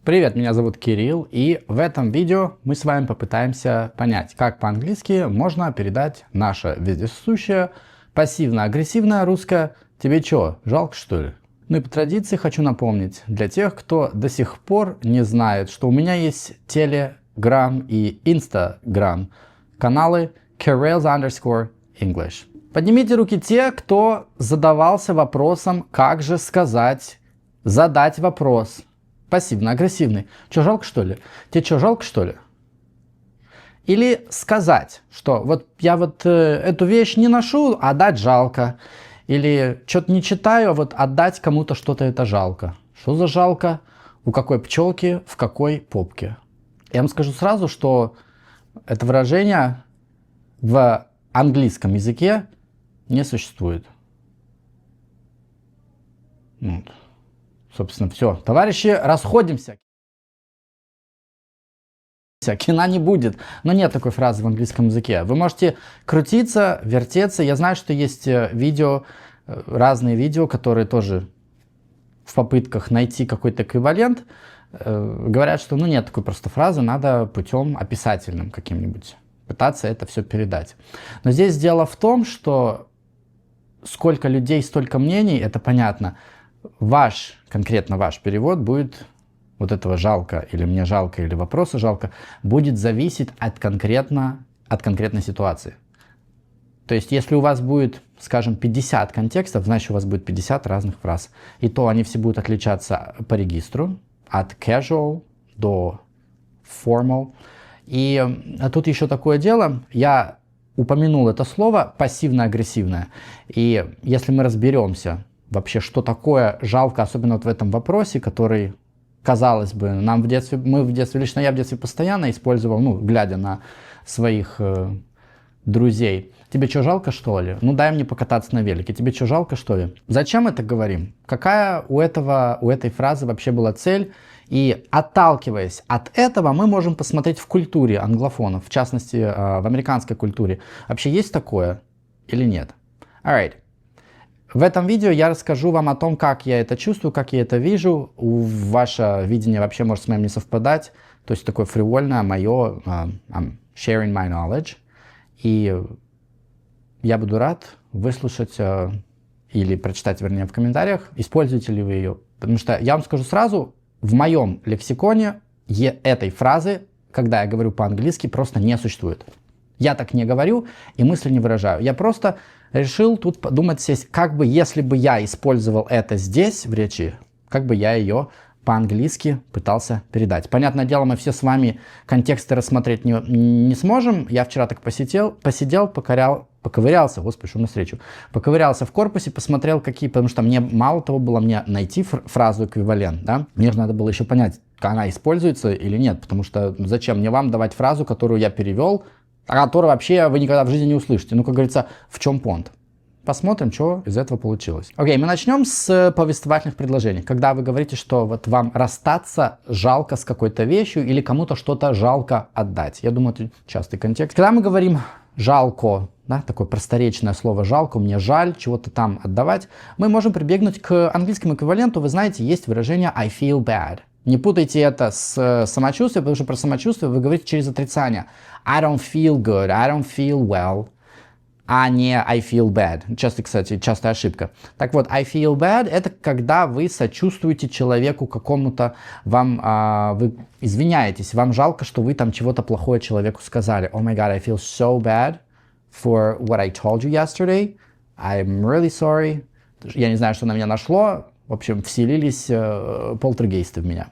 Привет, меня зовут Кирилл, и в этом видео мы с вами попытаемся понять, как по-английски можно передать наше вездесущее пассивно-агрессивное русское «тебе чё, жалко что ли?». Ну и по традиции хочу напомнить для тех, кто до сих пор не знает, что у меня есть Telegram и Instagram каналы Kirill's_English. Поднимите руки те, кто задавался вопросом, как же задать вопрос. Пассивно-агрессивный. Чё, жалко что ли? Тебе чё, жалко что ли? Или сказать, что вот я эту вещь не ношу, а отдать жалко. Или что-то не читаю, а вот отдать кому-то что-то это жалко. Что за жалко? У какой пчелки, в какой попке? Я вам скажу сразу, что это выражение в английском языке не существует. Вот. Собственно, все. Товарищи, расходимся. Кино не будет. Но нет такой фразы в английском языке. Вы можете крутиться, вертеться. Я знаю, что есть видео, разные видео, которые тоже в попытках найти какой-то эквивалент говорят, что нет такой просто фразы, надо путем описательным каким-нибудь пытаться это все передать. Но здесь дело в том, что сколько людей, столько мнений, это понятно. Конкретно ваш перевод будет вот этого жалко, или мне жалко, или вопроса жалко, будет зависеть от конкретной ситуации. То есть, если у вас будет, скажем, 50 контекстов, значит, у вас будет 50 разных фраз. И то они все будут отличаться по регистру, от casual до formal. И тут еще такое дело, я упомянул это слово пассивно-агрессивное. И если мы разберемся, вообще, что такое жалко, особенно вот в этом вопросе, который, казалось бы, лично я в детстве постоянно использовал, глядя на своих друзей. Тебе что, жалко, что ли? Дай мне покататься на велике. Тебе что, жалко, что ли? Зачем это говорим? Какая у этой фразы вообще была цель? И отталкиваясь от этого, мы можем посмотреть в культуре англофонов, в частности, в американской культуре. Вообще есть такое или нет? Alright. В этом видео я расскажу вам о том, как я это чувствую, как я это вижу. Ваше видение вообще может с моим не совпадать. То есть такое фривольное мое I'm sharing my knowledge. И я буду рад выслушать или прочитать, вернее, в комментариях, используете ли вы ее. Потому что я вам скажу сразу, в моем лексиконе этой фразы, когда я говорю по-английски, просто не существует. Я так не говорю и мысли не выражаю. Я просто решил тут подумать, как бы, если бы я использовал это здесь, в речи, как бы я ее по-английски пытался передать. Понятное дело, мы все с вами контексты рассмотреть не сможем. Я вчера так посидел, поковырялся, господи, что навстречу, поковырялся в корпусе, посмотрел, потому что мне мало того было найти фразу эквивалент, да? Мне же надо было еще понять, она используется или нет, потому что зачем мне вам давать фразу, которую я перевел, а которую вообще вы никогда в жизни не услышите. Как говорится, в чем понт? Посмотрим, что из этого получилось. Окей, мы начнем с повествовательных предложений. Когда вы говорите, что вот вам расстаться жалко с какой-то вещью или кому-то что-то жалко отдать. Я думаю, это частый контекст. Когда мы говорим жалко, да, такое просторечное слово жалко, мне жаль чего-то там отдавать, мы можем прибегнуть к английскому эквиваленту. Вы знаете, есть выражение I feel bad. Не путайте это с самочувствием, потому что про самочувствие вы говорите через отрицание. I don't feel good, I don't feel well, а не I feel bad. Частая ошибка. Так вот, I feel bad — это когда вы сочувствуете человеку какому-то, вы извиняетесь, вам жалко, что вы там чего-то плохое человеку сказали. Oh my God, I feel so bad for what I told you yesterday. I'm really sorry. Я не знаю, что на меня нашло. В общем, вселились полтергейсты в меня.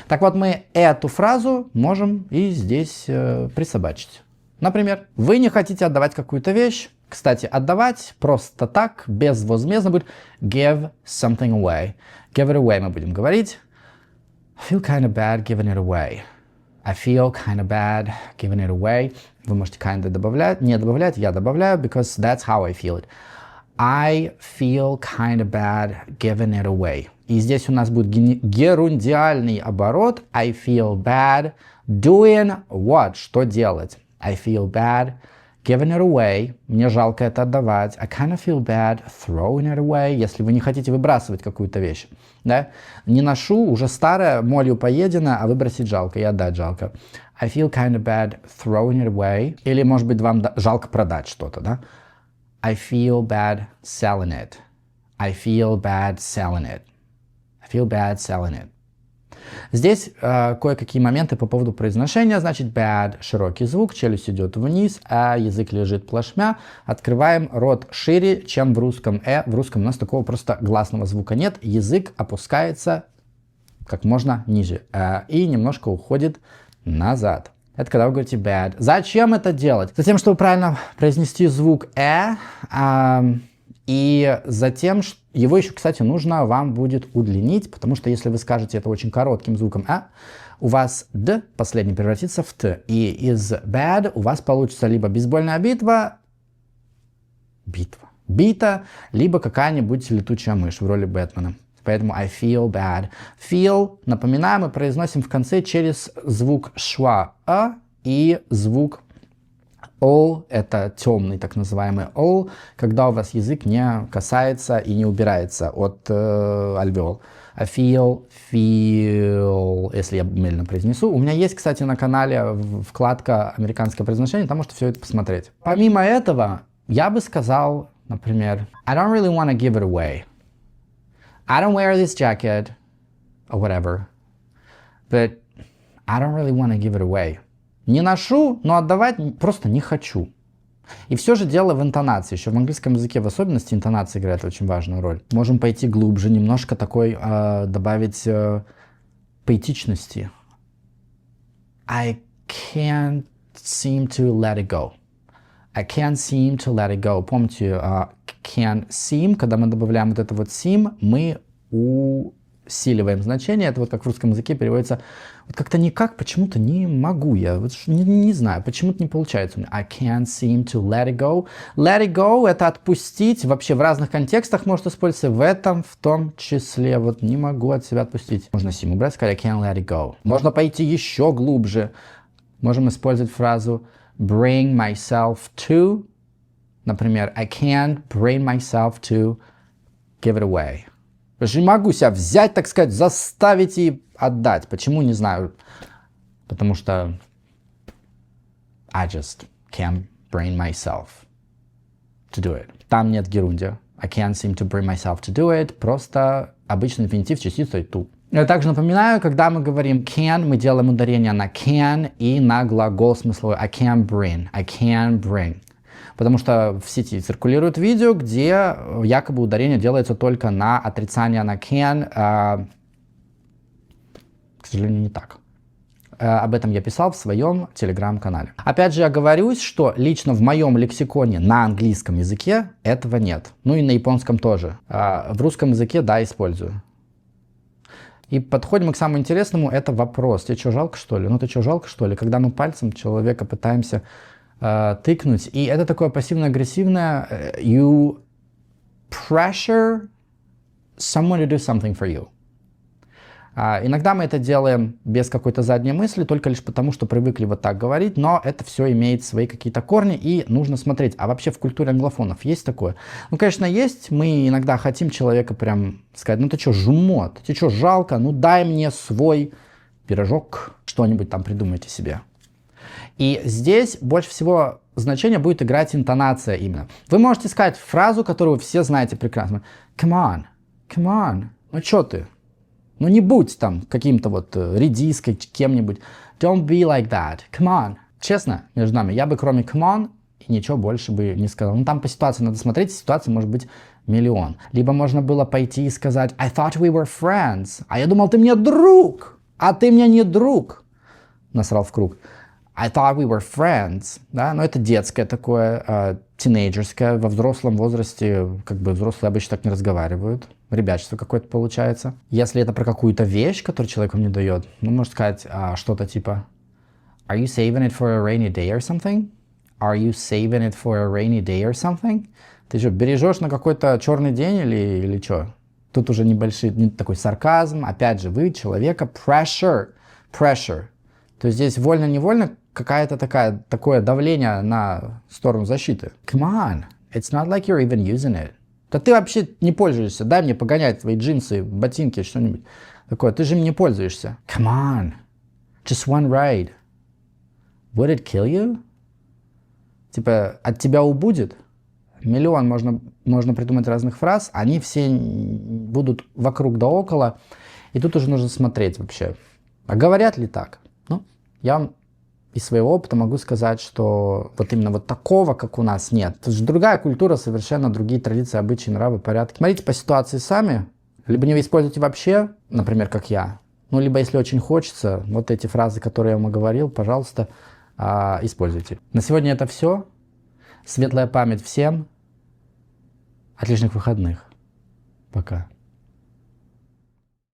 Так вот, мы эту фразу можем и здесь присобачить. Например, вы не хотите отдавать какую-то вещь. Кстати, отдавать просто так, безвозмездно будет give something away. Give it away мы будем говорить. I feel kind of bad giving it away. I feel kind of bad giving it away. Вы можете kind of добавлять, не добавлять, я добавляю, because that's how I feel it. I feel kind of bad giving it away. И здесь у нас будет герундиальный оборот. I feel bad doing what? Что делать? I feel bad giving it away, мне жалко это отдавать. I kind of feel bad throwing it away, если вы не хотите выбрасывать какую-то вещь. Да? Не ношу, уже старая, молью поедена, а выбросить жалко и отдать жалко. I feel kind of bad throwing it away. Или, может быть, вам жалко продать что-то, да? I feel bad selling it. I feel bad selling it. I feel bad selling it. Здесь кое-какие моменты по поводу произношения. Значит, bad – широкий звук, челюсть идет вниз, а язык лежит плашмя. Открываем рот шире, чем в русском В русском у нас такого просто гласного звука нет. Язык опускается как можно ниже и немножко уходит назад. Это когда вы говорите bad. Зачем это делать? Затем, чтобы правильно произнести звук и затем, его еще, кстати, нужно вам будет удлинить, потому что если вы скажете это очень коротким звуком у вас д последний превратится в т. И из bad у вас получится либо бейсбольная бита, либо какая-нибудь летучая мышь в роли Бэтмена. Поэтому I feel bad. Feel, напоминаем, мы произносим в конце через звук шва и звук O, это темный так называемый O, когда у вас язык не касается и не убирается от альвеол. I feel, если я медленно произнесу. У меня есть, кстати, на канале вкладка «Американское произношение», там можете все это посмотреть. Помимо этого, я бы сказал, например, I don't really want to give it away. I don't wear this jacket, or whatever, but I don't really want to give it away. Не ношу, но отдавать просто не хочу. И все же дело в интонации. Еще в английском языке в особенности интонация играет очень важную роль. Можем пойти глубже, немножко такой добавить поэтичности. I can't seem to let it go. I can't seem to let it go. Помните, can seem, когда мы добавляем вот это вот seem, мы усиливаем значение. Это вот как в русском языке переводится вот как-то никак, почему-то не могу я. Вот не знаю, почему-то не получается. I can't seem to let it go. Let it go — это отпустить. Вообще в разных контекстах может использоваться. В этом в том числе. Вот не могу от себя отпустить. Можно seem убрать, сказать I can't let it go. Можно пойти еще глубже. Можем использовать фразу bring myself to. Например, I can't bring myself to give it away. Я же не могу себя взять, так сказать, заставить и отдать. Почему, не знаю. Потому что I just can't bring myself to do it. Там нет герундия. I can't seem to bring myself to do it. Просто обычный инфинитив частицей to. Я также напоминаю, когда мы говорим can, мы делаем ударение на can и на глагол смысловой I can't bring. I can't bring. Потому что в сети циркулирует видео, где якобы ударение делается только на отрицание на can. К сожалению, не так. Об этом я писал в своем телеграм-канале. Опять же, я оговорюсь, что лично в моем лексиконе на английском языке этого нет. Ну и на японском тоже. В русском языке, да, использую. И подходим к самому интересному, это вопрос. Тебе что, жалко, что ли? Ну, ты что, жалко, что ли? Когда мы пальцем человека пытаемся тыкнуть. И это такое пассивно-агрессивное you pressure someone to do something for you. Иногда мы это делаем без какой-то задней мысли, только лишь потому, что привыкли вот так говорить, но это все имеет свои какие-то корни, и нужно смотреть. А вообще в культуре англофонов есть такое? Ну, конечно, есть. Мы иногда хотим человека прям сказать, ну ты что, жмот, тебе что, жалко? Ну дай мне свой пирожок, что-нибудь там придумайте себе. И здесь больше всего значение будет играть интонация именно. Вы можете сказать фразу, которую вы все знаете прекрасно. Come on, ну чё ты? Ну не будь там каким-то вот редиской, кем-нибудь. Don't be like that. Come on. Честно, между нами, я бы кроме come on и ничего больше бы не сказал. Ну там по ситуации надо смотреть, ситуаций может быть миллион. Либо можно было пойти и сказать I thought we were friends. А я думал, ты мне друг, а ты мне не друг. Насрал в круг. I thought we were friends. Да? Но это детское такое, тинейджерское. Во взрослом возрасте, как бы взрослые обычно так не разговаривают. Ребячество какое-то получается. Если это про какую-то вещь, которую человек вам не дает, ну, можно сказать что-то типа Are you saving it for a rainy day or something? Are you saving it for a rainy day or something? Ты что, бережешь на какой-то черный день или что? Тут уже небольшой такой сарказм. Опять же, вы человека pressure. То есть здесь вольно-невольно какое-то такое давление на сторону защиты. Come on, it's not like you're even using it. Да ты вообще не пользуешься, дай мне погонять твои джинсы, ботинки, что-нибудь такое. Ты же им не пользуешься. Come on, just one ride. Would it kill you? Типа, от тебя убудет? Миллион можно придумать разных фраз, они все будут вокруг да около, и тут уже нужно смотреть вообще. А говорят ли так? Ну, я вам из своего опыта могу сказать, что вот именно вот такого, как у нас, нет. Это же другая культура, совершенно другие традиции, обычаи, нравы, порядки. Смотрите по ситуации сами, либо не используйте вообще, например, как я, ну, либо если очень хочется, вот эти фразы, которые я вам говорил, пожалуйста, используйте. На сегодня это все. Светлая память всем. Отличных выходных. Пока.